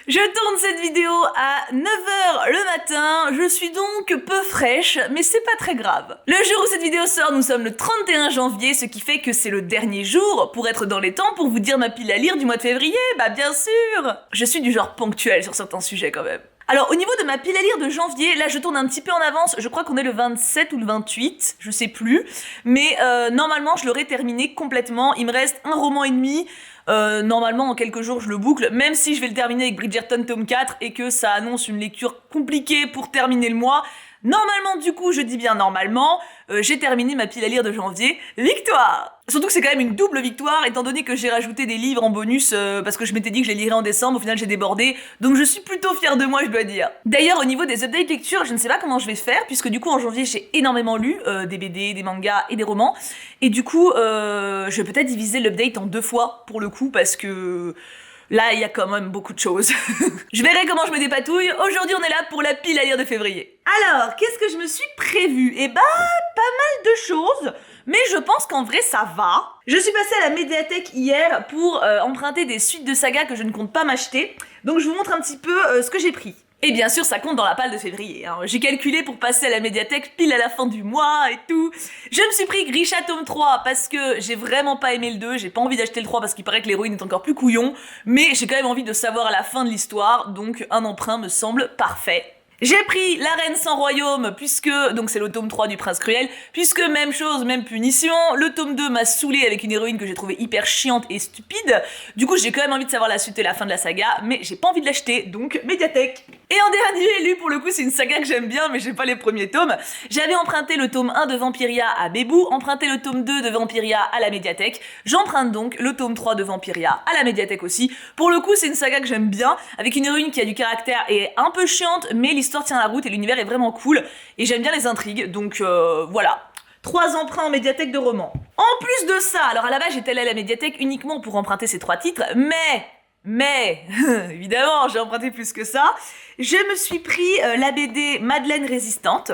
Je tourne cette vidéo à 9h le matin, je suis donc peu fraîche, mais c'est pas très grave. Le jour où cette vidéo sort, nous sommes le 31 janvier, ce qui fait que c'est le dernier jour pour être dans les temps pour vous dire ma pile à lire du mois de février, bah bien sûr. Je suis du genre ponctuel sur certains sujets quand même. Alors au niveau de ma pile à lire de janvier, là je tourne un petit peu en avance, je crois qu'on est le 27 ou le 28, je sais plus, mais normalement je l'aurai terminé complètement, il me reste un roman et demi, normalement en quelques jours je le boucle, même si je vais le terminer avec Bridgerton tome 4 et que ça annonce une lecture compliquée pour terminer le mois. Normalement, du coup, je dis bien normalement, j'ai terminé ma pile à lire de janvier. Victoire! Surtout que c'est quand même une double victoire, étant donné que j'ai rajouté des livres en bonus, parce que je m'étais dit que je les lirais en décembre, au final j'ai débordé, donc je suis plutôt fière de moi, je dois dire. D'ailleurs, au niveau des updates lecture, je ne sais pas comment je vais faire, puisque du coup en janvier j'ai énormément lu, des BD, des mangas et des romans, et du coup, je vais peut-être diviser l'update en 2 fois, pour le coup, parce que... là, il y a quand même beaucoup de choses. Je verrai comment je me dépatouille. Aujourd'hui, on est là pour la pile à lire de février. Alors, qu'est-ce que je me suis prévu? Eh bah, pas mal de choses, mais je pense qu'en vrai, ça va. Je suis passée à la médiathèque hier pour emprunter des suites de sagas que je ne compte pas m'acheter. Donc, je vous montre un petit peu ce que j'ai pris. Et bien sûr, ça compte dans la palle de février. Hein. J'ai calculé pour passer à la médiathèque pile à la fin du mois et tout. Je me suis pris Grisha tome 3 parce que j'ai vraiment pas aimé le 2. J'ai pas envie d'acheter le 3 parce qu'il paraît que l'héroïne est encore plus couillon. Mais j'ai quand même envie de savoir à la fin de l'histoire. Donc un emprunt me semble parfait. J'ai pris La Reine sans royaume, puisque, donc c'est le tome 3 du Prince Cruel, puisque même chose, même punition, le tome 2 m'a saoulé avec une héroïne que j'ai trouvée hyper chiante et stupide, du coup j'ai quand même envie de savoir la suite et la fin de la saga, mais j'ai pas envie de l'acheter, donc médiathèque. Et en dernier, lu pour le coup c'est une saga que j'aime bien, mais j'ai pas les premiers tomes, j'avais emprunté le tome 1 de Vampiria à Bébou, emprunté le tome 2 de Vampiria à la médiathèque, j'emprunte donc le tome 3 de Vampiria à la médiathèque aussi, pour le coup c'est une saga que j'aime bien, avec une héroïne qui a du caractère et un peu chiante, mais l'histoire tient la route et l'univers est vraiment cool et j'aime bien les intrigues, donc voilà. 3 emprunts en médiathèque de romans. En plus de ça, alors à la base j'étais allée à la médiathèque uniquement pour emprunter ces 3 titres, mais, évidemment j'ai emprunté plus que ça, je me suis pris la BD Madeleine Résistante,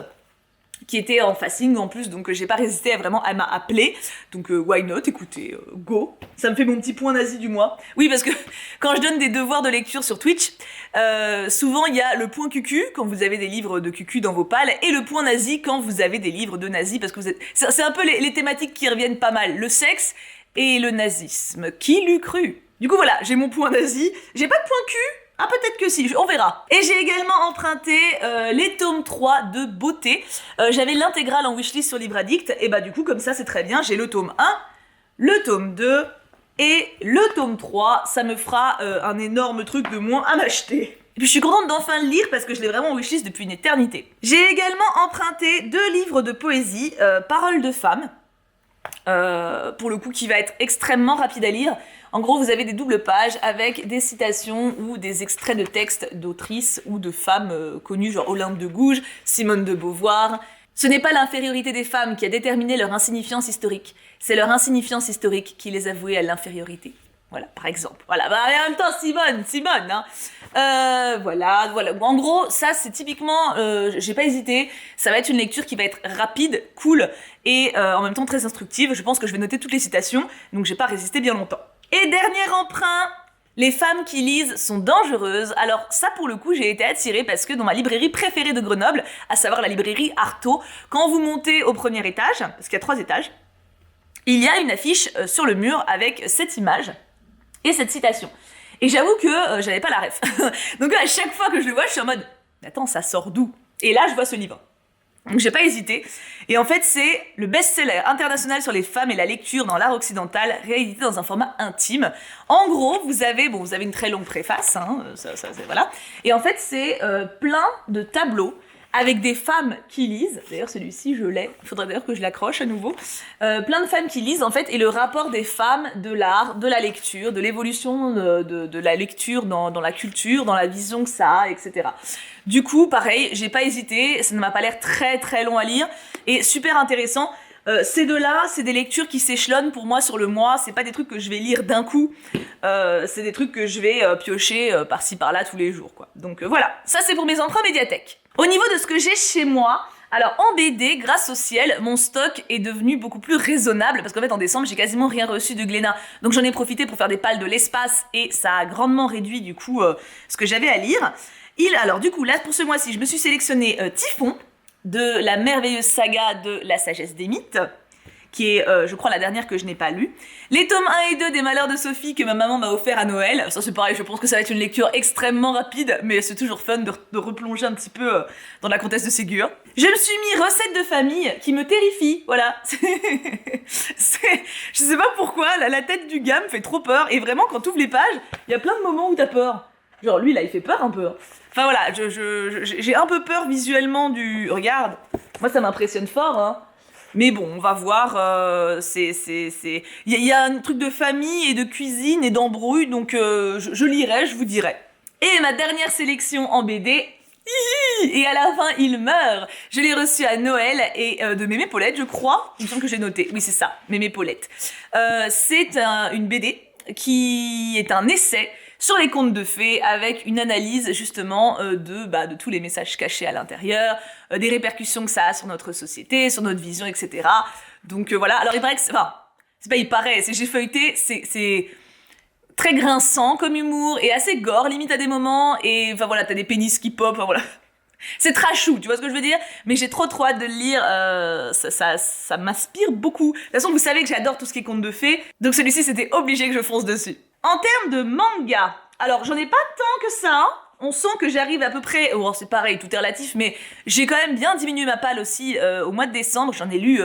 qui était en facing en plus, donc j'ai pas résisté à vraiment, elle m'a appelé, donc why not, écoutez, go. Ça me fait mon petit point nazi du mois. Oui, parce que quand je donne des devoirs de lecture sur Twitch, souvent il y a le point cucu, quand vous avez des livres de cucu dans vos pales, et le point nazi quand vous avez des livres de nazis, parce que vous êtes... C'est un peu les thématiques qui reviennent pas mal, le sexe et le nazisme. Qui l'eût cru? Du coup voilà, j'ai mon point nazi, j'ai pas de point cul. Ah peut-être que si, on verra. Et j'ai également emprunté les tomes 3 de Beauté. J'avais l'intégrale en wishlist sur Livre Addict, et bah du coup comme ça c'est très bien, j'ai le tome 1, le tome 2 et le tome 3, ça me fera un énorme truc de moins à m'acheter. Et puis je suis contente d'enfin le lire parce que je l'ai vraiment en wishlist depuis une éternité. J'ai également emprunté 2 livres de poésie, Paroles de femmes, pour le coup qui va être extrêmement rapide à lire. En gros, vous avez des doubles pages avec des citations ou des extraits de textes d'autrices ou de femmes connues, genre Olympe de Gouges, Simone de Beauvoir. Ce n'est pas l'infériorité des femmes qui a déterminé leur insignifiance historique, c'est leur insignifiance historique qui les a vouées à l'infériorité. Voilà, par exemple. Voilà, bah en même temps, Simone, hein. Voilà. En gros, ça, c'est typiquement, j'ai pas hésité, ça va être une lecture qui va être rapide, cool, et en même temps très instructive. Je pense que je vais noter toutes les citations, donc j'ai pas résisté bien longtemps. Et dernier emprunt, les femmes qui lisent sont dangereuses. Alors ça pour le coup j'ai été attirée parce que dans ma librairie préférée de Grenoble, à savoir la librairie Artaud, quand vous montez au premier étage, parce qu'il y a 3 étages, il y a une affiche sur le mur avec cette image et cette citation. Et j'avoue que j'avais pas la ref. Donc à chaque fois que je le vois, je suis en mode « Attends, ça sort d'où ?» Et là je vois ce livre. Donc j'ai pas hésité, et en fait c'est le best-seller international sur les femmes et la lecture dans l'art occidental, réédité dans un format intime. En gros, vous avez une très longue préface, hein, voilà, et en fait c'est plein de tableaux avec des femmes qui lisent, d'ailleurs celui-ci je l'ai, il faudrait d'ailleurs que je l'accroche à nouveau, plein de femmes qui lisent en fait, et le rapport des femmes, de l'art, de la lecture, de l'évolution de la lecture dans la culture, dans la vision que ça a, etc. Du coup, pareil, j'ai pas hésité, ça ne m'a pas l'air très très long à lire, et super intéressant. Ces deux-là, c'est des lectures qui s'échelonnent pour moi sur le mois, c'est pas des trucs que je vais lire d'un coup, c'est des trucs que je vais piocher par-ci par-là tous les jours, quoi. Donc voilà, ça c'est pour mes emprunts médiathèque. Au niveau de ce que j'ai chez moi, Alors en BD, grâce au ciel, mon stock est devenu beaucoup plus raisonnable parce qu'en fait en décembre j'ai quasiment rien reçu de Glénat. Donc j'en ai profité pour faire des pales de l'espace et ça a grandement réduit du coup ce que j'avais à lire. Alors du coup là pour ce mois-ci je me suis sélectionné Typhon de la merveilleuse saga de la sagesse des mythes, qui est, je crois, la dernière que je n'ai pas lue. Les tomes 1 et 2 des Malheurs de Sophie que ma maman m'a offert à Noël. Ça c'est pareil, je pense que ça va être une lecture extrêmement rapide, mais c'est toujours fun de replonger un petit peu dans la comtesse de Ségur. Je me suis mis Recettes de famille qui me terrifie, voilà. Je sais pas pourquoi, la tête du gars me fait trop peur, et vraiment quand t'ouvres les pages, il y a plein de moments où t'as peur. Genre lui là il fait peur un peu. Enfin voilà, j'ai un peu peur visuellement du... Regarde, moi ça m'impressionne fort, hein. Mais bon, on va voir, il y a un truc de famille et de cuisine et d'embrouille, donc je lirai, je vous dirai. Et ma dernière sélection en BD, et à la fin il meurt. Je l'ai reçu à Noël et de Mémé Paulette, je crois. Il me semble que j'ai noté. Oui, c'est ça, Mémé Paulette. C'est une BD qui est un essai sur les contes de fées avec une analyse justement de tous les messages cachés à l'intérieur, des répercussions que ça a sur notre société, sur notre vision, etc. Donc voilà. Alors il paraît que c'est pas il paraît, j'ai feuilleté, c'est très grinçant comme humour et assez gore limite à des moments, et enfin voilà, t'as des pénis qui pop, enfin voilà. C'est trashou, tu vois ce que je veux dire? Mais j'ai trop hâte de le lire, ça m'inspire beaucoup. De toute façon, vous savez que j'adore tout ce qui est contes de fées, donc celui-ci c'était obligé que je fonce dessus. En termes de manga, alors j'en ai pas tant que ça, hein. On sent que j'arrive à peu près, oh c'est pareil, tout est relatif, mais j'ai quand même bien diminué ma palle aussi au mois de décembre. J'en ai lu,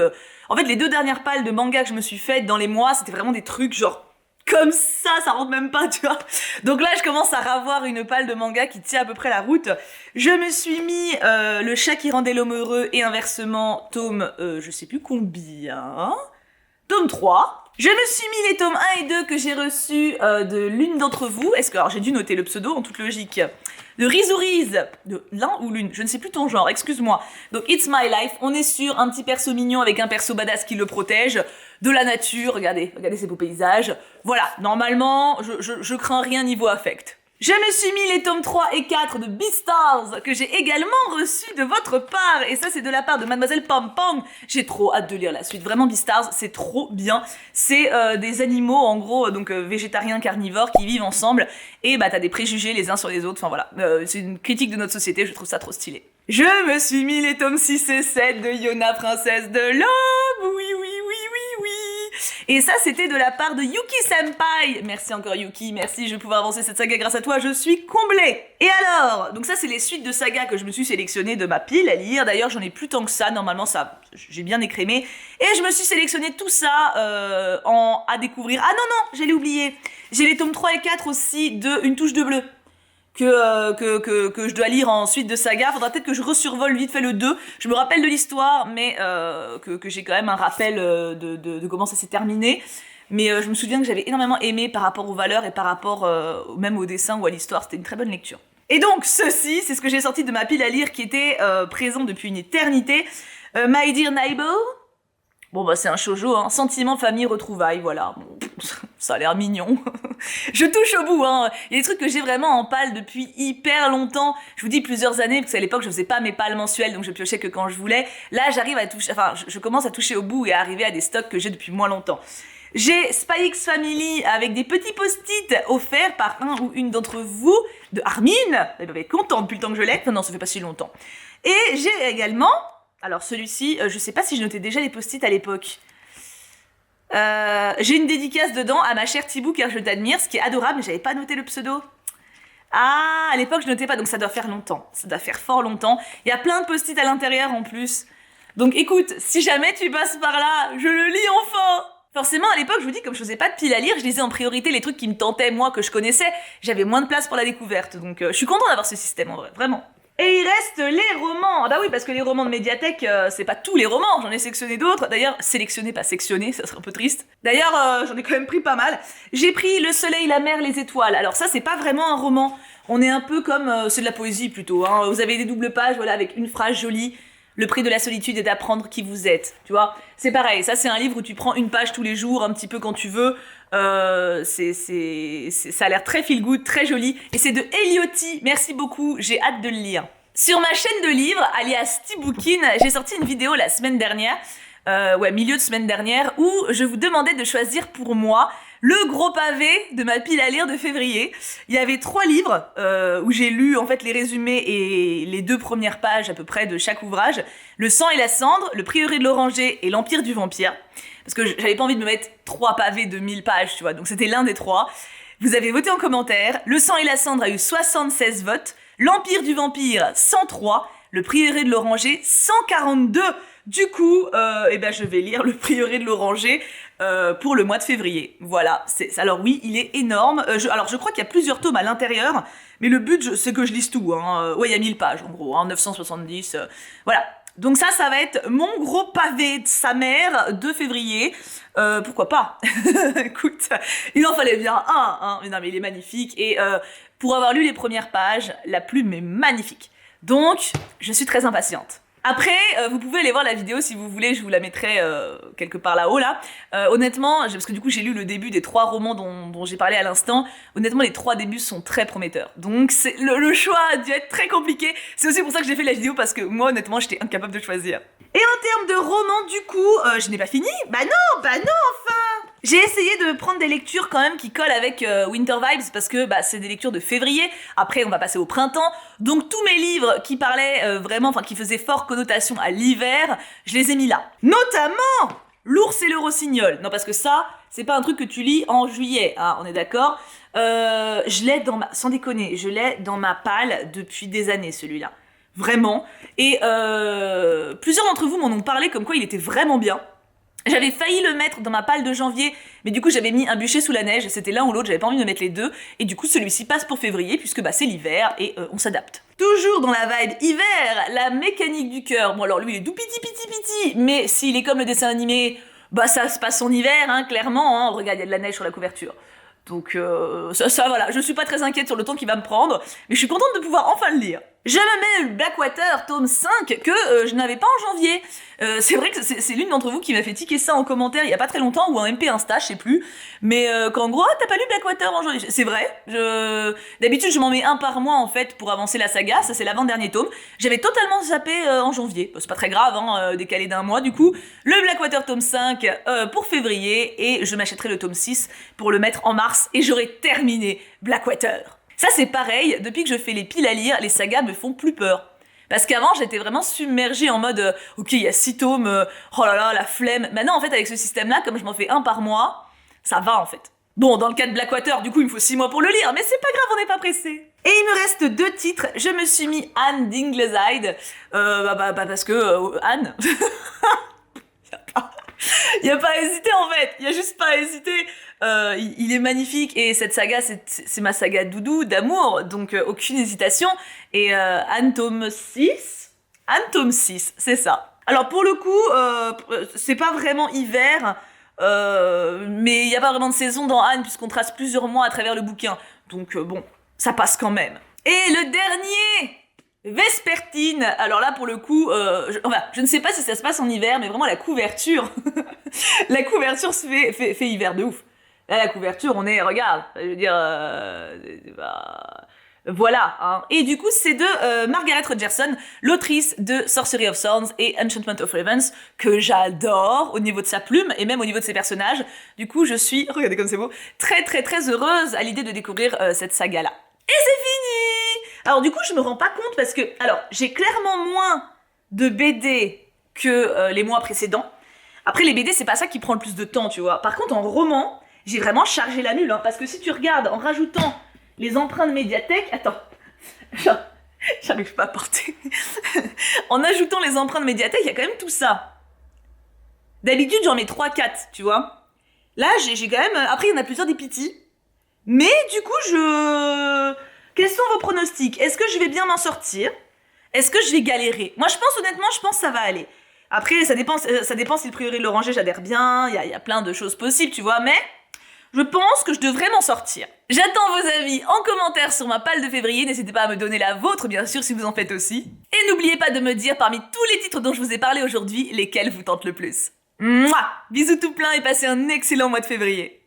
en fait les 2 dernières palles de manga que je me suis faites dans les mois, c'était vraiment des trucs genre comme ça rentre même pas, tu vois. Donc là, je commence à ravoir une palle de manga qui tient à peu près la route. Je me suis mis Le chat qui rendait l'homme heureux et inversement, tome, je sais plus combien, tome 3. Je me suis mis les tomes 1 et 2 que j'ai reçus de l'une d'entre vous. Alors j'ai dû noter le pseudo en toute logique. De Rizouriz, de l'un ou l'une, je ne sais plus ton genre, excuse-moi. Donc It's My Life, on est sur un petit perso mignon avec un perso badass qui le protège, de la nature, regardez ces beaux paysages. Voilà, normalement, je crains rien niveau affect. Je me suis mis les tomes 3 et 4 de Beastars, que j'ai également reçus de votre part, et ça c'est de la part de Mademoiselle Pom Pom. J'ai trop hâte de lire la suite, vraiment Beastars, c'est trop bien. C'est des animaux, en gros, donc végétariens, carnivores, qui vivent ensemble, et bah t'as des préjugés les uns sur les autres, enfin voilà. C'est une critique de notre société, je trouve ça trop stylé. Je me suis mis les tomes 6 et 7 de Yona, princesse de l'aube, oui. Et ça, c'était de la part de Yuki Senpai. Merci encore Yuki, merci, je vais pouvoir avancer cette saga grâce à toi, je suis comblée. Et alors, donc ça c'est les suites de sagas que je me suis sélectionnées de ma pile à lire. D'ailleurs, j'en ai plus tant que ça, normalement ça, j'ai bien écrémé. Et je me suis sélectionné tout ça à découvrir. Ah non, j'allais oublier. J'ai les tomes 3 et 4 aussi de Une touche de bleu. Que je dois lire en suite de saga. Faudra peut-être que je resurvole vite fait le 2. Je me rappelle de l'histoire, mais que j'ai quand même un rappel de comment ça s'est terminé. Mais je me souviens que j'avais énormément aimé par rapport aux valeurs et par rapport même au dessin ou à l'histoire. C'était une très bonne lecture. Et donc, ceci, c'est ce que j'ai sorti de ma pile à lire qui était présent depuis une éternité. My Dear Neighbor. Bon bah c'est un shoujo, hein. Sentiment, famille, retrouvailles, voilà. Bon, ça a l'air mignon. Je touche au bout, hein. Il y a des trucs que j'ai vraiment en palle depuis hyper longtemps. Je vous dis plusieurs années, parce qu'à l'époque je faisais pas mes palles mensuelles, donc je piochais que quand je voulais. Là j'arrive à toucher, enfin je commence à toucher au bout et à arriver à des stocks que j'ai depuis moins longtemps. J'ai Spy X Family avec des petits post-it offerts par un ou une d'entre vous, de Armin. Elle va être contente depuis le temps que je l'ai. Non, ça fait pas si longtemps. Et j'ai également... Alors celui-ci, je sais pas si je notais déjà les post-it à l'époque. J'ai une dédicace dedans à ma chère Thibou car je t'admire, ce qui est adorable, mais j'avais pas noté le pseudo. Ah, à l'époque je notais pas, donc ça doit faire longtemps. Ça doit faire fort longtemps. Il y a plein de post-it à l'intérieur en plus. Donc écoute, si jamais tu passes par là, je le lis enfin. Forcément, à l'époque, je vous dis, comme je faisais pas de pile à lire, je lisais en priorité les trucs qui me tentaient, moi, que je connaissais. J'avais moins de place pour la découverte, donc je suis contente d'avoir ce système en vrai, vraiment. Et il reste les romans. Ah bah oui, parce que les romans de médiathèque, c'est pas tous les romans, j'en ai sélectionné d'autres. D'ailleurs, sélectionné, pas sectionné, ça serait un peu triste. D'ailleurs, j'en ai quand même pris pas mal. J'ai pris Le soleil, la mer, les étoiles. Alors ça, c'est pas vraiment un roman. On est un peu comme... c'est de la poésie plutôt, hein. Vous avez des doubles pages, voilà, avec une phrase jolie. Le prix de la solitude est d'apprendre qui vous êtes, tu vois. C'est pareil, ça c'est un livre où tu prends une page tous les jours, un petit peu quand tu veux. Ça a l'air très feel good, très joli. Et c'est de Eliotti, merci beaucoup, j'ai hâte de le lire. Sur ma chaîne de livres, alias Tibookin, j'ai sorti une vidéo la semaine dernière, milieu de semaine dernière, où je vous demandais de choisir pour moi le gros pavé de ma pile à lire de février. Il y avait 3 livres où j'ai lu en fait les résumés et les 2 premières pages à peu près de chaque ouvrage. Le sang et la cendre, le prieuré de l'Oranger et l'Empire du Vampire. Parce que j'avais pas envie de me mettre 3 pavés de 1000 pages, tu vois, donc c'était l'un des 3. Vous avez voté en commentaire, le sang et la cendre a eu 76 votes, l'Empire du Vampire 103, le prieuré de l'Oranger 142. Du coup, je vais lire le prieuré de l'Oranger pour le mois de février. Voilà, alors oui, il est énorme. Je crois qu'il y a plusieurs tomes à l'intérieur, mais le but, c'est que je lise tout. Il y a 1000 pages en gros, 970. Voilà. Donc ça va être mon gros pavé de sa mère de février. Pourquoi pas? Écoute, il en fallait bien un. Mais non, mais il est magnifique. Et pour avoir lu les premières pages, la plume est magnifique. Donc, je suis très impatiente. Après, vous pouvez aller voir la vidéo si vous voulez, je vous la mettrai quelque part là-haut là. Honnêtement, parce que du coup j'ai lu le début des 3 romans dont j'ai parlé à l'instant, honnêtement les 3 débuts sont très prometteurs. Donc le choix a dû être très compliqué, c'est aussi pour ça que j'ai fait la vidéo parce que moi honnêtement j'étais incapable de choisir. Et en termes de romans du coup, je n'ai pas fini. Bah non enfin. J'ai essayé de prendre des lectures quand même qui collent avec Winter Vibes parce que c'est des lectures de février, après on va passer au printemps, donc tous mes livres qui parlaient qui faisaient fort connotation à l'hiver, je les ai mis là. Notamment L'ours et le rossignol. Non parce que ça, c'est pas un truc que tu lis en juillet, hein, on est d'accord. Je l'ai sans déconner, je l'ai dans ma palle depuis des années celui-là. Vraiment. Et plusieurs d'entre vous m'en ont parlé comme quoi il était vraiment bien. J'avais failli le mettre dans ma palle de janvier, mais du coup j'avais mis un bûcher sous la neige, c'était l'un ou l'autre, j'avais pas envie de mettre les deux, et du coup celui-ci passe pour février, puisque c'est l'hiver, et on s'adapte. Toujours dans la vibe hiver, La mécanique du cœur. Bon alors lui il est tout piti, mais s'il est comme le dessin animé, ça se passe en hiver, hein, clairement, hein. Regarde, il y a de la neige sur la couverture. Donc voilà, je suis pas très inquiète sur le temps qu'il va me prendre, mais je suis contente de pouvoir enfin le lire. Je me mets le Blackwater tome 5 que je n'avais pas en janvier. C'est vrai que c'est l'une d'entre vous qui m'a fait tiquer ça en commentaire il y a pas très longtemps, ou en MP Insta, je sais plus. Mais qu'en gros, t'as pas lu Blackwater en janvier. C'est vrai, d'habitude je m'en mets un par mois en fait pour avancer la saga, ça c'est l'avant-dernier tome. J'avais totalement zappé en janvier, c'est pas très grave, décalé d'un mois du coup. Le Blackwater tome 5 pour février, et je m'achèterai le tome 6 pour le mettre en mars, et j'aurai terminé Blackwater. Ça c'est pareil, depuis que je fais les piles à lire, les sagas me font plus peur. Parce qu'avant j'étais vraiment submergée en mode ok il y a 6 tomes, oh là là la flemme. Maintenant en fait avec ce système là, comme je m'en fais un par mois, ça va en fait. Bon dans le cas de Blackwater du coup il me faut 6 mois pour le lire, mais c'est pas grave, on n'est pas pressé. Et il me reste 2 titres, je me suis mis Anne d'Ingleside, parce que Anne... Il y a pas à hésiter en fait, il y a juste pas à hésiter. Il est magnifique et cette saga c'est ma saga doudou d'amour, donc aucune hésitation. Et Anne tome 6, c'est ça. Alors pour le coup, c'est pas vraiment hiver, mais il y a pas vraiment de saison dans Anne puisqu'on trace plusieurs mois à travers le bouquin. Donc bon, ça passe quand même. Et le dernier, Vespertine. Alors là pour le coup, je ne sais pas si ça se passe en hiver, mais vraiment la couverture, la couverture se fait hiver de ouf. Là la couverture, on est, regarde, je veux dire, voilà. Hein. Et du coup c'est de Margaret Rogerson, l'autrice de Sorcery of Thorns et Enchantment of Ravens, que j'adore au niveau de sa plume et même au niveau de ses personnages. Du coup je suis, regardez comme c'est beau, très très très heureuse à l'idée de découvrir cette saga là. Et c'est fini! Alors du coup, je me rends pas compte parce que, j'ai clairement moins de BD que les mois précédents. Après, les BD, c'est pas ça qui prend le plus de temps, tu vois. Par contre, en roman, j'ai vraiment chargé la mule, hein, parce que si tu regardes en rajoutant les empreintes médiathèque... Attends, j'arrive pas à porter. En ajoutant les empreintes médiathèque, il y a quand même tout ça. D'habitude, j'en mets 3-4, tu vois. Là, j'ai quand même... Après, il y en a plusieurs des petits. Mais du coup, quels sont vos pronostics? Est-ce que je vais bien m'en sortir? Est-ce que je vais galérer? Moi, je pense que ça va aller. Après, ça dépend si le prieuré de l'Oranger, j'adhère bien, il y a plein de choses possibles, tu vois, mais je pense que je devrais m'en sortir. J'attends vos avis en commentaire sur ma palle de février, n'hésitez pas à me donner la vôtre, bien sûr, si vous en faites aussi. Et n'oubliez pas de me dire, parmi tous les titres dont je vous ai parlé aujourd'hui, lesquels vous tentent le plus. Mouah! Bisous tout plein et passez un excellent mois de février.